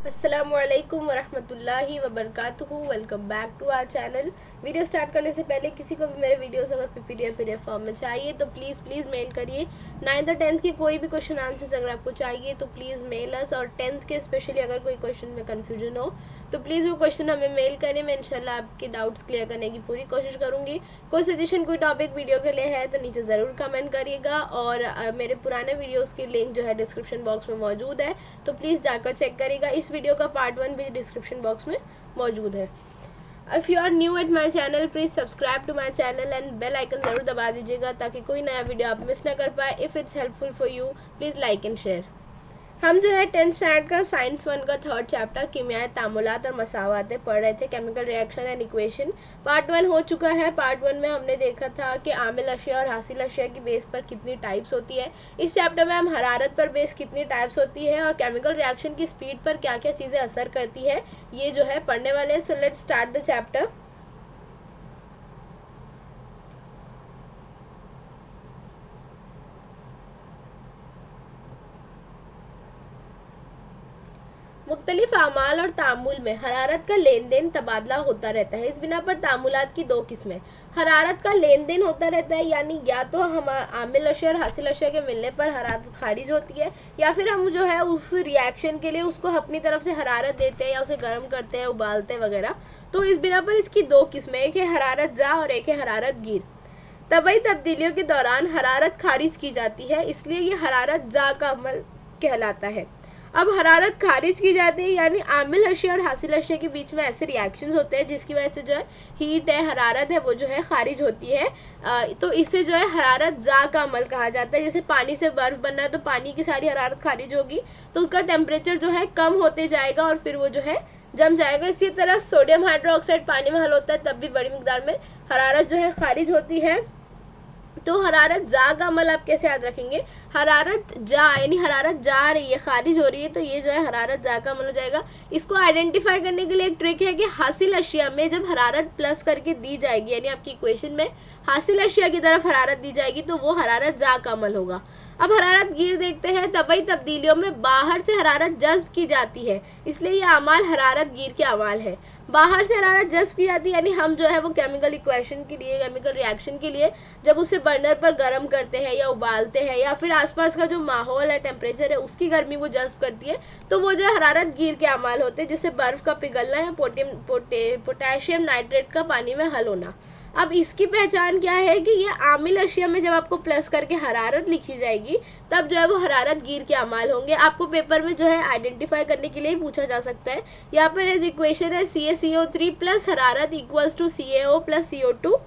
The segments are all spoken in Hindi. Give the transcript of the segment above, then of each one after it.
अस्सलामुअलैकुम वरहमतुल्लाहि वबरकातुहू। Welcome back to our channel. Video start करने से पहले किसी को भी मेरे वीडियोस अगर पीडीएफ फॉर्म में चाहिए तो प्लीज़ मेल करिए। 9th और 10th के कोई भी क्वेश्चन आंसर्स अगर आपको चाहिए तो प्लीज़ मेल अस, और 10th के स्पेशली अगर कोई क्वेश्चन में कन्फ्यूजन हो तो प्लीज़ वो क्वेश्चन हमें मेल करें। मैं इंशाल्लाह आपके डाउट्स क्लियर करने की पूरी कोशिश करूँगी। कोई सजेशन, कोई टॉपिक वीडियो के लिए है तो नीचे ज़रूर कमेंट करिएगा, और मेरे पुराने वीडियोस की लिंक जो है डिस्क्रिप्शन बॉक्स में मौजूद है, तो प्लीज़ जाकर चेक करिएगा। इस वीडियो का पार्ट 1 भी डिस्क्रिप्शन बॉक्स में मौजूद है। If you are new at my channel please subscribe to my channel and bell icon जरूर दबा दीजिएगा ताकि कोई नया वीडियो आप मिस ना कर पाए। If it's helpful for you please like and share. हम जो है 10th स्टैंडर्ड का साइंस 1 का 3rd चैप्टर कीमियाई तामुलात और मसावातें पढ़ रहे थे, chemical reaction and equation. Part 1 हो चुका है। पार्ट 1 में हमने देखा था कि आमिल अशिया और हासिल अशिया की बेस पर कितनी टाइप्स होती है। इस चैप्टर में हम हरारत पर बेस कितनी टाइप्स होती है और केमिकल रिएक्शन की स्पीड पर क्या क्या चीज़ें असर करती है, ये जो है पढ़ने वाले। So let's start the chapter. मुख्तलिफ आमाल और तामुल में हरारत का लेन देन तबादला होता रहता है। इस बिना पर तामुलात की 2 किस्में। हरारत का लेन देन होता रहता है, यानी या तो हम आमिल अशर और हासिल अशर के मिलने पर हरारत खारिज होती है, या फिर हम जो है उस रिएक्शन के लिए उसको अपनी तरफ से हरारत देते हैं या उसे गर्म करते हैं, उबालते हैं वगैरह। तो इस बिना पर इसकी 2 किस्में, एक है हरारत जा और एक है हरारत गिर। तबई तब्दीलियों के दौरान हरारत खारिज की जाती है, इसलिए ये हरारत जा का अमल कहलाता है। अब हरारत खारिज की जाती है, यानी आमिल अशिया और हासिल अशिया के बीच में ऐसे रिएक्शंस होते हैं जिसकी वजह से जो है हीट है, हरारत है, वो जो है खारिज होती है। तो इससे जो है हरारत जा का अमल कहा जाता है। जैसे पानी से बर्फ बनना है तो पानी की सारी हरारत खारिज होगी तो उसका टेम्परेचर जो है कम होते जाएगा और फिर वो जो है जम जाएगा। इसी तरह सोडियम हाइड्रोक्साइड पानी में हल होता है तब भी बड़ी मिकदार में हरारत जो है खारिज होती है। तो हरारत जा का अमल आप कैसे याद रखेंगे? हरारत जा यानी हरारत जा रही है, खारिज हो रही है, तो ये जो है हरारत जा का अमल हो जाएगा। इसको आइडेंटिफाई करने के लिए एक ट्रिक है कि हासिल अशिया में जब हरारत प्लस करके दी जाएगी, यानी आपकी इक्वेशन में हासिल अशिया की तरफ हरारत दी जाएगी तो वो हरारत जा का अमल होगा। अब हरारत गिर देखते हैं। तबई तब्दीलियों में बाहर से हरारत जज्ब की जाती है, इसलिए ये अमाल हरारत गिर के अमाल है। बाहर से हरारत जज्ब की जाती है, यानी हम जो है वो केमिकल इक्वेशन के लिए, केमिकल रिएक्शन के लिए जब उसे बर्नर पर गर्म करते हैं या उबालते हैं या फिर आसपास का जो माहौल है, टेम्परेचर है, उसकी गर्मी वो जज्ब करती है, तो वो जो है हरारत गिर के अमाल होते हैं, जैसे बर्फ का पिघलना या पोटेशियम नाइट्रेट का पानी में हल होना। अब इसकी पहचान क्या है कि ये आमिल अशिया में जब आपको प्लस करके हरारत लिखी जाएगी तब जो है वो हरारत गिर के अमाल होंगे। आपको पेपर में जो है आइडेंटिफाई करने के लिए पूछा जा सकता है। यहाँ पर इक्वेशन है CaCO3 प्लस हरारत equals to CaO plus CO2।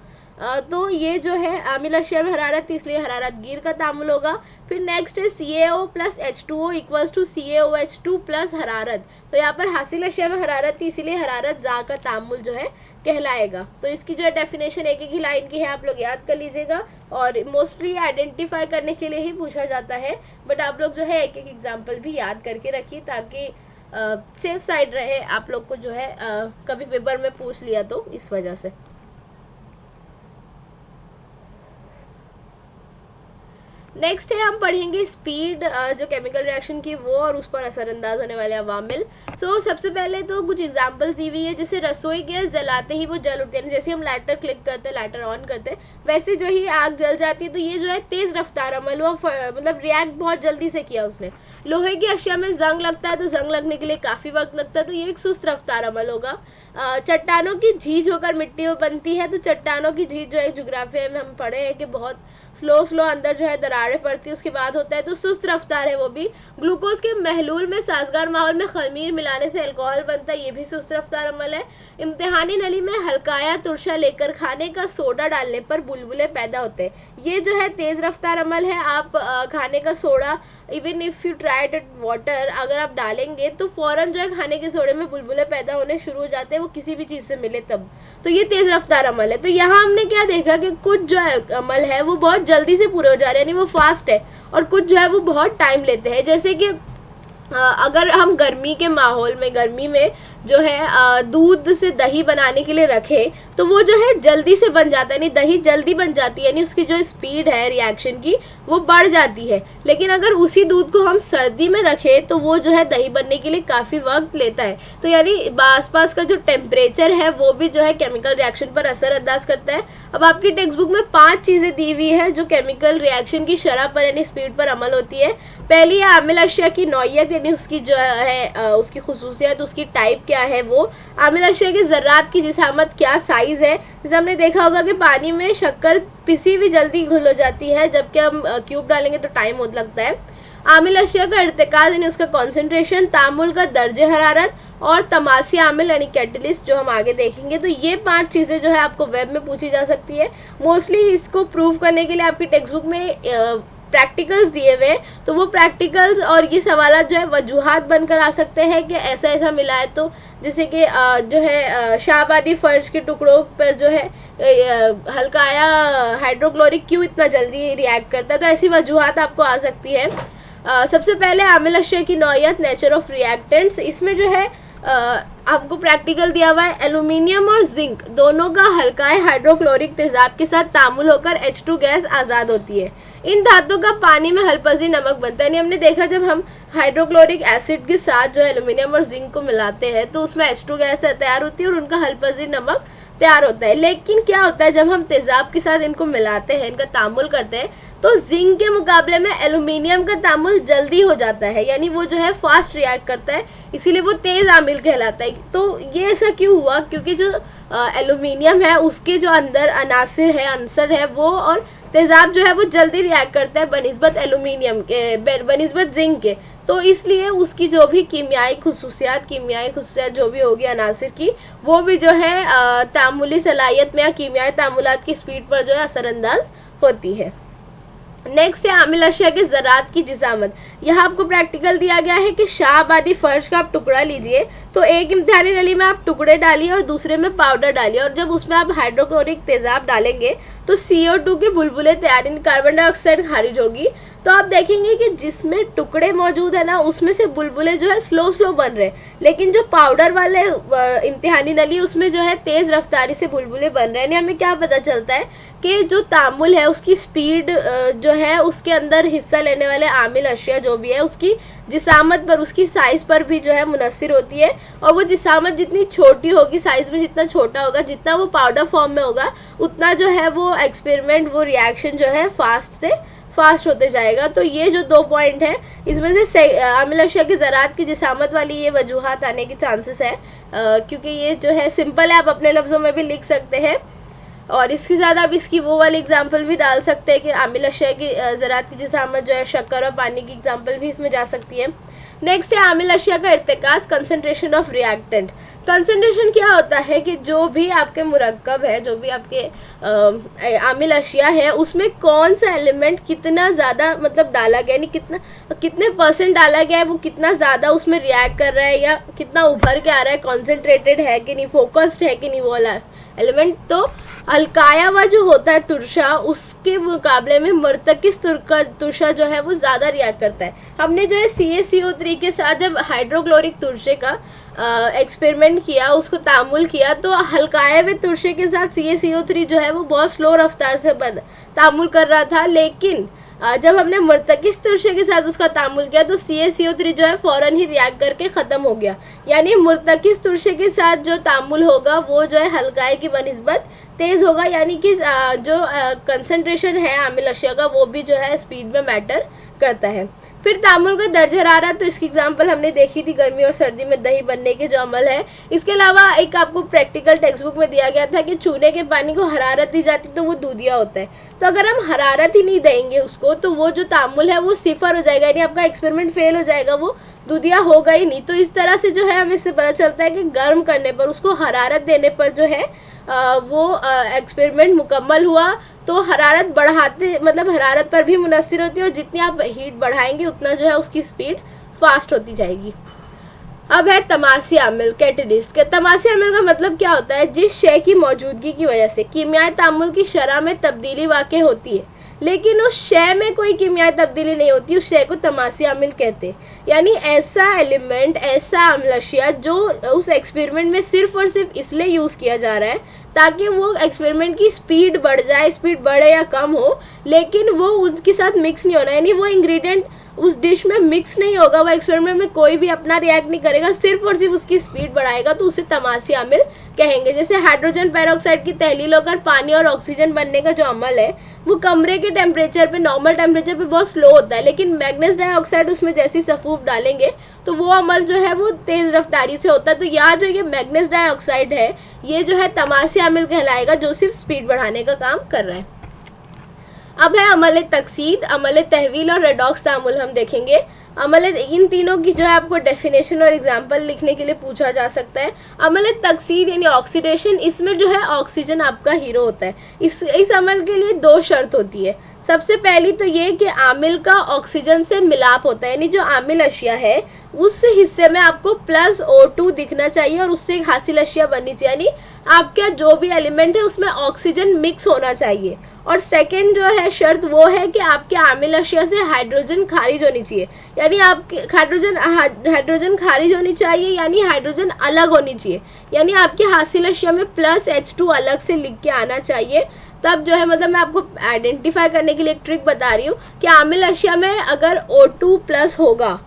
तो ये जो है आमिल अशिया में हरारत, इसलिए हरारत गिर का तामुल होगा। फिर नेक्स्ट है CaO plus H2O equals to CaOH2 plus हरारत। तो यहाँ पर हासिल अशिया में हरारत थी, इसीलिए हरारत जा का तामुल जो है कहलाएगा। तो इसकी जो है डेफिनेशन एक ही लाइन की है, आप लोग याद कर लीजिएगा, और मोस्टली आइडेंटिफाई करने के लिए ही पूछा जाता है, बट आप लोग जो है एक एग्जाम्पल भी याद करके रखिए ताकि सेफ साइड रहे, आप लोग को जो है कभी पेपर में पूछ लिया तो इस वजह से। नेक्स्ट है हम पढ़ेंगे स्पीड जो केमिकल रिएक्शन की वो और उस पर असरअंदाज होने वाले अवामिल। सबसे पहले तो कुछ एग्जांपल्स दी हुई है, जैसे रसोई गैस जलाते ही वो जल उठती है। जैसे हम लाइटर क्लिक करते हैं, लाइटर ऑन करते हैं, वैसे जो ही आग जल जाती है, तो ये जो है तेज रफ्तार अमल हुआ, मतलब रिएक्ट बहुत जल्दी से किया उसने। लोहे की अशिया में जंग लगता है तो जंग लगने के लिए काफी वक्त लगता है, तो ये एक सुस्त रफ्तार अमल होगा। चट्टानों की झीज होकर मिट्टी बनती है, तो चट्टानों की झीज जो है ज्योग्राफी में हम पढ़े हैं कि बहुत स्लो अंदर जो है दरारें पड़ती है, उसके बाद होता है, तो सुस्त रफ्तार है वो भी। ग्लूकोज के महलूल में साजगार माहौल में खमीर मिलाने से अल्कोहल बनता है, ये भी सुस्त रफ्तार अमल है। इम्तिहानी नली में हल्काया तुरशा लेकर खाने का सोडा डालने पर बुलबुले पैदा होते हैं, ये जो है तेज रफ्तार अमल है। आप खाने का soda, even if you tried it water, अगर आप डालेंगे तो फौरन जो है खाने के सोडे में बुलबुले पैदा होने शुरू हो जाते हैं, वो किसी भी चीज से मिले तब, तो ये तेज रफ्तार अमल है। तो यहाँ हमने क्या देखा कि कुछ जो है अमल है वो बहुत जल्दी से पूरे हो जा रहे हैं, यानी वो फास्ट है, और कुछ जो है वो बहुत टाइम लेते हैं। जैसे कि अगर हम गर्मी के माहौल में, गर्मी में जो है दूध से दही बनाने के लिए रखे तो वो जो है जल्दी से बन जाता है, यानी दही जल्दी बन जाती है, यानी उसकी जो स्पीड है रिएक्शन की वो बढ़ जाती है। लेकिन अगर उसी दूध को हम सर्दी में रखे तो वो जो है दही बनने के लिए काफी वक्त लेता है। तो यानी आसपास का जो टेम्परेचर है वो भी जो है केमिकल रिएक्शन पर असर अंदाज करता है। अब आपकी टेक्स्ट बुक में 5 चीजें दी हुई है जो केमिकल रिएक्शन की शरह पर यानी स्पीड पर अमल होती है। पहली है अम्ल अशिया की नौयत, यानी उसकी जो है उसकी खुसूसियत, उसकी टाइप क्या है। वो अम्ल अशिया के ज़र्रात की जिसामत क्या, साइज है। जैसे हमने देखा होगा कि पानी में शक्कर पिसी हुई जल्दी घुल हो जाती है, जबकि हम क्यूब डालेंगे तो टाइम बहुत लगता है। आमिल अशिया का इर्तिकाज यानी उसका कॉन्सेंट्रेशन, तामुल का दर्जे हरारत और तमासी आमिल यानी कैटलिस्ट जो हम आगे देखेंगे। तो ये 5 चीजें जो है आपको वेब में पूछी जा सकती है। मोस्टली इसको प्रूव करने के लिए आपकी टेक्स्ट बुक में प्रैक्टिकल्स दिए हुए, तो वो प्रैक्टिकल्स और ये सवाल जो है वजूहात बनकर आ सकते हैं कि ऐसा ऐसा मिला है। तो जैसे कि जो है शाहबादी फर्श के टुकड़ों पर जो है हल्काया हाइड्रोक्लोरिक क्यों इतना जल्दी रिएक्ट करता है, तो ऐसी वजूहात आपको आ सकती है। सबसे पहले आमिल अशिया की नौयत, नेचर ऑफ रिएक्टेंट्स। इसमें जो है हमको प्रैक्टिकल दिया हुआ है एल्यूमिनियम और जिंक दोनों का हल्काए हाइड्रोक्लोरिक तेजाब के साथ तामुल होकर H2 गैस आजाद होती है। इन धातुओं का पानी में हलपजी नमक बनता है। यानी हमने देखा जब हम हाइड्रोक्लोरिक एसिड के साथ जो एल्यूमिनियम और जिंक को मिलाते हैं तो उसमें H2 गैस तैयार होती है और उनका हलपजी नमक तैयार होता है। लेकिन क्या होता है जब हम तेजाब के साथ इनको मिलाते हैं, इनका तामुल करते हैं, तो जिंक के मुकाबले में एल्यूमिनियम का तामुल जल्दी हो जाता है, यानी वो जो है फास्ट रिएक्ट करता है, इसीलिए वो तेज आमिल कहलाता है। तो ये ऐसा क्यों हुआ? क्योंकि जो एल्यूमिनियम है उसके जो अंदर अंसर है वो, और तेजाब जो है वो जल्दी रिएक्ट करता है बनिस्बत एल्यूमिनियम के, बनिस्बत जिंक के। तो इसलिए उसकी जो भी कीमियाई खुसूसियात जो भी होगी अनासिर की, वो भी जो है तामुली सलाहियत में या कीमियाई तामुलात की स्पीड पर जो है असरअंदाज होती है। नेक्स्ट है आमिल अशिया के ज़रात की जिसामत। यहाँ आपको प्रैक्टिकल दिया गया है कि शाहबादी फर्श का आप टुकड़ा लीजिए, तो एक इम्तिहानी नली में आप टुकड़े डालिए और दूसरे में पाउडर डालिए, और जब उसमें आप हाइड्रोक्लोरिक तेजाब डालेंगे तो CO2 के बुलबुले तैयार, कार्बन डाइऑक्साइड खारिज होगी। तो आप देखेंगे कि जिसमें टुकड़े मौजूद है ना उसमें से बुलबुले जो है स्लो बन रहे, लेकिन जो पाउडर वाले इम्तिहानी नली उसमें जो है तेज रफ्तारी से बुलबुले बन रहे हैं। हमें क्या पता चलता है कि जो तामुल है उसकी स्पीड जो है उसके अंदर हिस्सा लेने वाले आमिल अशिया जो भी है उसकी जिसामत पर, उसकी साइज पर भी जो है मुनस्सिर होती है। और वो जिसामत जितनी छोटी होगी, साइज में जितना छोटा होगा, जितना वो पाउडर फॉर्म में होगा, उतना जो है वो एक्सपेरिमेंट, वो रिएक्शन जो है फास्ट होते जाएगा। तो ये जो 2 पॉइंट है इसमें से आमिल अशिया की ज़रात की जिसामत वाली ये वजूहात आने की चांसेस है, क्योंकि ये जो है सिंपल है, आप अपने लफ्जों में भी लिख सकते हैं। और इसके साथ आप इसकी वो वाली एग्जाम्पल भी डाल सकते हैं कि आमिल अशिया की ज़रात की जिसामत जो है शक्कर और पानी की एग्जाम्पल भी इसमें जा सकती है। नेक्स्ट है आमिल अशिया का इर्तिकाज, कंसंट्रेशन ऑफ रिएक्टेंट। कंसंट्रेशन क्या होता है कि जो भी आपके मुरक्कब है, जो भी आपके आमिल अशिया है, उसमें कौन सा एलिमेंट कितना ज्यादा मतलब डाला गया, यानी कितने % डाला गया है, वो कितना ज्यादा उसमें रिएक्ट कर रहा है या कितना उभर के आ रहा है, कॉन्सेंट्रेटेड है कि नहीं, फोकस्ड है कि नहीं वो वाला एलिमेंट। तो अलकाया हुआ जो होता है तुरशा, उसके मुकाबले में मर्तकिस तुरशा जो है वो ज्यादा रिएक्ट करता है। हमने जो है CaCO3 के साथ जब हाइड्रोक्लोरिक तुरशे का एक्सपेरिमेंट किया, उसको तामुल किया, तो हल्काए हुए तुरशे के साथ CaCO3 जो है वो बहुत स्लो रफ्तार से तामुल कर रहा था। लेकिन जब हमने मर्तकिस तुरशे के साथ उसका तामुल किया तो CaCO3 जो है फौरन ही रिएक्ट करके खत्म हो गया। यानी मुर्तकिस तुरशे के साथ जो तामुल होगा वो जो है हल्काए की बनिस्बत तेज होगा, यानी कि जो कंसंट्रेशन है आमिल अशिया का वो भी जो है स्पीड में मैटर करता है। फिर तामुल का दर्जा हरारत, तो इसकी एग्जांपल हमने देखी थी गर्मी और सर्दी में दही बनने के जो अमल है। इसके अलावा एक आपको प्रैक्टिकल टेक्स्ट बुक में दिया गया था कि चूने के पानी को हरारत दी जाती तो वो दूधिया होता है। तो अगर हम हरारत ही नहीं देंगे उसको तो वो जो तामुल है वो सिफर हो जाएगा, यानी आपका एक्सपेरिमेंट फेल हो जाएगा, वो दूधिया होगा ही नहीं। तो इस तरह से जो है हमें इससे पता चलता है कि गर्म करने पर, उसको हरारत देने पर जो है वो एक्सपेरिमेंट मुकम्मल हुआ। तो हरारत बढ़ाते मतलब हरारत पर भी मुनस्सिर होती है, और जितनी आप हीट बढ़ाएंगे उतना जो है उसकी स्पीड फास्ट होती जाएगी। अब है तमासी आमिल, कैटलिस्ट। तमासी आमिल का मतलब क्या होता है? जिस शय की मौजूदगी की वजह से कीमियाई तामुल की शरह में तब्दीली वाक़ई होती है, लेकिन उस शय में कोई कीमियाई तब्दीली नहीं होती, उस शय को तमासी अम्ल कहते हैं। यानी ऐसा एलिमेंट, ऐसा अम्लशिया जो उस एक्सपेरिमेंट में सिर्फ और सिर्फ इसलिए यूज किया जा रहा है ताकि वो एक्सपेरिमेंट की स्पीड बढ़ जाए, स्पीड बढ़े या कम हो, लेकिन वो उसके साथ मिक्स नहीं होना, यानी वो इंग्रेडिएंट उस डिश में मिक्स नहीं होगा, वो एक्सपेरिमेंट में कोई भी अपना रिएक्ट नहीं करेगा, सिर्फ और सिर्फ उसकी स्पीड बढ़ाएगा, तो उसे तमासी अम्ल कहेंगे। जैसे हाइड्रोजन पेरोक्साइड की तहलील होकर पानी और ऑक्सीजन बनने का जो अमल है वो कमरे के टेम्परेचर पे, नॉर्मल टेम्परेचर पे बहुत स्लो होता है, लेकिन मैग्नीज डाइऑक्साइड उसमें जैसी सफूफ डालेंगे तो वो अमल जो है वो तेज रफ्तारी से होता है। तो यहाँ जो ये मैग्नीज डाइऑक्साइड है ये जो है तमासी अम्ल कहलाएगा, जो सिर्फ स्पीड बढ़ाने का काम कर रहा है। अब है अमल तकसीद, अमल तहवील और रेडॉक्स तामुल हम देखेंगे। अमल इन तीनों की जो है आपको डेफिनेशन और एग्जाम्पल लिखने के लिए पूछा जा सकता है। अमल तकसीद यानी ऑक्सीडेशन, इसमें जो है ऑक्सीजन आपका हीरो होता है। इस अमल के लिए दो शर्त होती है। सबसे पहली तो ये कि आमिल का ऑक्सीजन से मिलाप होता है, यानी जो आमिल अशिया है उस हिस्से में आपको प्लस O2 दिखना चाहिए और उससे एक हासिल अशिया बननी चाहिए, यानी आपका जो भी एलिमेंट है उसमें ऑक्सीजन मिक्स होना चाहिए। और सेकंड जो है शर्त वो है कि आपके आमिल अशिया से हाइड्रोजन खारिज होनी चाहिए, यानी आपके हाइड्रोजन खारिज होनी चाहिए, यानी हाइड्रोजन अलग होनी चाहिए, यानी आपके हासिल अशिया में प्लस H2 अलग से लिख के आना चाहिए। तब जो है मतलब मैं आपको आइडेंटिफाई करने के लिए एक ट्रिक बता रही हूँ कि आमिल अशिया में अगर O2 प्लस होगा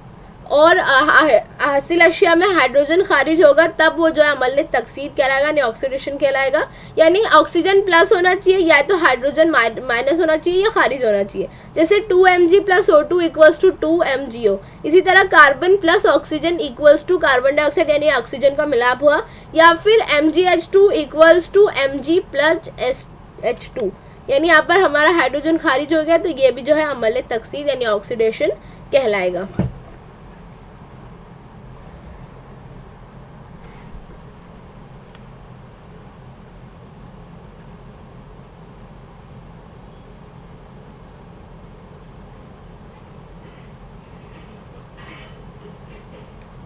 और हासिल अशिया में हाइड्रोजन खारिज होगा तब वो जो है अमल तकसीद कहलाएगा, यानी ऑक्सीडेशन कहलाएगा। यानी ऑक्सीजन प्लस होना चाहिए या तो हाइड्रोजन माइनस होना चाहिए या खारिज होना चाहिए। जैसे 2Mg plus O2 equals to 2MgO, इसी तरह carbon plus oxygen equals to carbon dioxide यानी ऑक्सीजन का मिलाप हुआ, या फिर MgH2 equals to Mg plus H2, यानी यहाँ पर हमारा हाइड्रोजन खारिज हो गया, तो ये भी जो है अमल तकसीद यानी ऑक्सीडेशन कहलाएगा।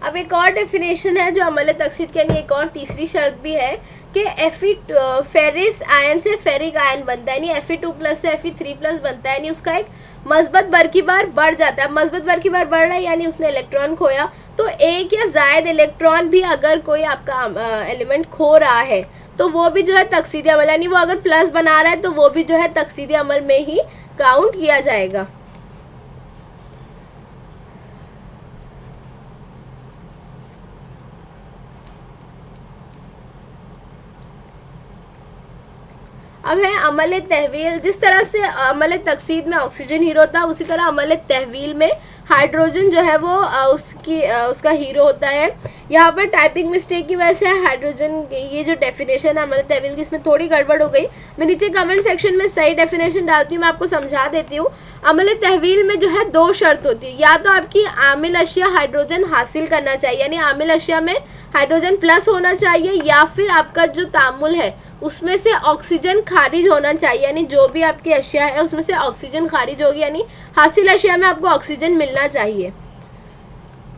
अब एक और डेफिनेशन है जो अमल तकसीद के लिए, एक और तीसरी शर्त भी है कि फेरिस आयन से फेरिक आयन बनता है, यानी Fe2 प्लस से Fe3 प्लस बनता है, यानी उसका एक मस्बत बरकीबार बढ़ जाता है। मस्बत बरकीबार बढ़ रहा है यानी उसने इलेक्ट्रॉन खोया, तो एक या जायद इलेक्ट्रॉन भी अगर कोई आपका एलिमेंट खो रहा है तो वो भी जो है तकसीदी अमल, यानी वो अगर प्लस बना रहा है तो वो भी जो है तकसीदी अमल में ही काउंट किया जाएगा। अब है अमल तहवील। जिस तरह से अमल तकसीद में ऑक्सीजन हीरो था, उसी तरह अमल तहवील में हाइड्रोजन जो है वो उसका हीरो होता है। यहाँ पर टाइपिंग मिस्टेक की वजह से हाइड्रोजन ये जो डेफिनेशन है अमल तहवील की, इसमें थोड़ी गड़बड़ हो गई। मैं नीचे कमेंट सेक्शन में सही डेफिनेशन डालती हूँ, मैं आपको समझा देती हूँ। अमल तहवील में जो है दो शर्त होती है, या तो आपकी आमिल अशिया हाइड्रोजन हासिल करना चाहिए, यानी आमिल अशिया में हाइड्रोजन प्लस होना चाहिए, या फिर आपका जो तामुल है उसमें से ऑक्सीजन खारिज होना चाहिए, यानी जो भी आपकी अशिया है उसमें से ऑक्सीजन खारिज होगी, यानी हासिल अशिया में आपको ऑक्सीजन मिलना चाहिए।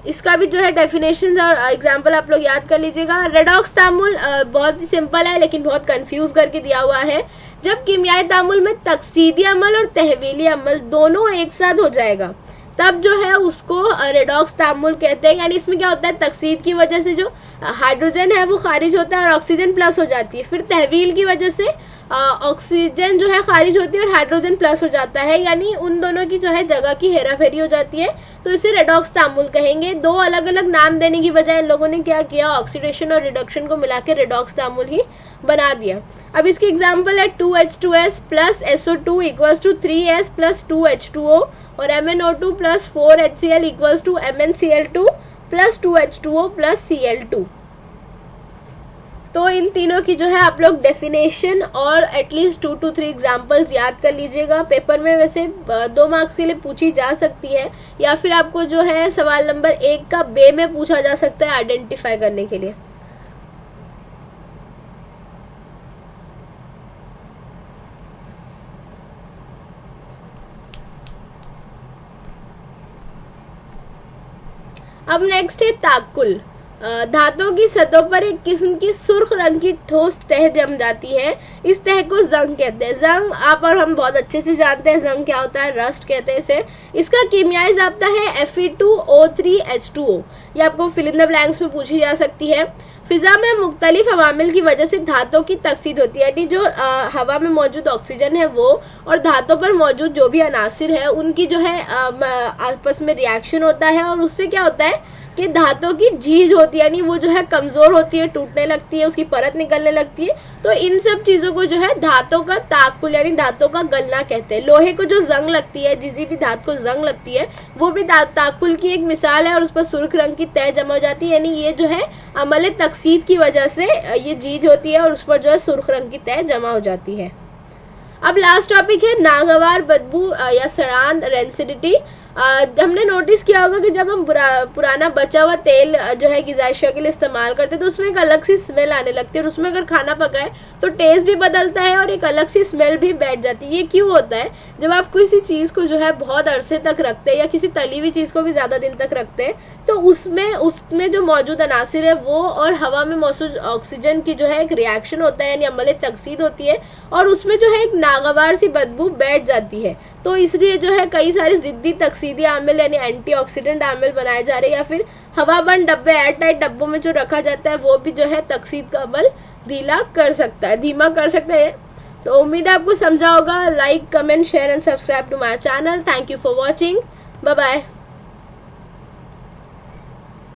इसका भी जो है डेफिनेशन और एग्जांपल आप लोग याद कर लीजिएगा। रेडॉक्स तामुल बहुत ही सिंपल है लेकिन बहुत कंफ्यूज करके दिया हुआ है। जब कीमियाई तामुल में तकसीदी अमल और तहवीली अमल दोनों एक साथ हो जाएगा तब जो है उसको रेडॉक्स तामुल कहते हैं। यानी इसमें क्या होता है, तकसीद की वजह से जो हाइड्रोजन है वो खारिज होता है और ऑक्सीजन प्लस हो जाती है, फिर तहवील की वजह से ऑक्सीजन जो है खारिज होती है और हाइड्रोजन प्लस हो जाता है, यानी उन दोनों की जो है जगह की हेराफेरी हो जाती है, तो इसे रेडॉक्स तामुल कहेंगे। दो अलग अलग नाम देने की बजाय इन लोगों ने क्या किया, ऑक्सीडेशन और रिडक्शन को मिला के रेडॉक्स तामुल ही बना दिया। अब इसकी एग्जाम्पल है 2H2S plus SO2 equals to 3S plus 2H2O और MnO2 plus 4HCl equals to MnCl2 plus 2H2O plus Cl2। तो इन तीनों की जो है आप लोग डेफिनेशन और एटलीस्ट 2 to 3 एग्जाम्पल्स याद कर लीजिएगा। पेपर में वैसे 2 मार्क्स के लिए पूछी जा सकती है, या फिर आपको जो है सवाल नंबर 1 का बे में पूछा जा सकता है आइडेंटिफाई करने के लिए। अब नेक्स्ट है ताकुल। धातुओं की सतहों पर एक किस्म की सुर्ख रंग की ठोस तह जम जाती है। इस तह को जंग कहते हैं। जंग आप और हम बहुत अच्छे से जानते हैं जंग क्या होता है, रस्ट कहते हैं इसे। इसका कीमियाई जाब्ता है Fe2O3H2O। ये आपको फिल इन द ब्लैंक्स में पूछी जा सकती है। फिजा में मुख्तलिफ अवामिल की वजह से धातुओं की तकसीद होती है, यानी जो हवा में मौजूद ऑक्सीजन है वो और धातुओं पर मौजूद जो भी अनासिर है उनकी जो है आपस में रिएक्शन होता है, और उससे क्या होता है कि धातुओं की झीज होती है, यानी वो जो है कमजोर होती है, टूटने लगती है, उसकी परत निकलने लगती है। तो इन सब चीजों को जो है धातुओं का ताकुल यानी धातुओं का गलना कहते हैं। लोहे को जो जंग लगती है, जिस भी धातु को जंग लगती है, वो भी ताकुल की एक मिसाल है, और उस पर सुर्ख रंग की तह जमा हो जाती है, यानी ये जो है अमल तकसीद की वजह से ये झीज होती है और उस पर जो है सुर्ख रंग की तह जमा हो जाती है। अब लास्ट टॉपिक है नागवार बदबू या सड़ान रेंसिडिटी। हमने नोटिस किया होगा कि जब हम पुराना बचा हुआ तेल जो है ग़िज़ाई अशिया के लिए इस्तेमाल करते हैं तो उसमें एक अलग सी स्मेल आने लगती है, और उसमें अगर खाना पकाए तो टेस्ट भी बदलता है और एक अलग सी स्मेल भी बैठ जाती है। ये क्यों होता है? जब आप किसी चीज को जो है बहुत अरसे तक रखते हैं या किसी तली हुई चीज को भी ज्यादा दिन तक रखते हैं तो उसमें जो मौजूद अनासिर है वो और हवा में मौजूद ऑक्सीजन की जो है एक रिएक्शन होता है, यानी अमल तकसीद होती है, और उसमें जो है एक नागवार सी बदबू बैठ जाती है। तो इसलिए जो है कई सारे जिद्दी तकसीदी आमिल यानी एंटीऑक्सीडेंट आमिल बनाए जा रहे हैं, या फिर हवाबंद डब्बे एयर टाइट डब्बों में जो रखा जाता है वो भी जो है तकसीद का अमल धीमा कर सकता है। तो उम्मीद है आपको समझा होगा। Like, comment, share and subscribe to my channel. Thank you for watching. Bye bye.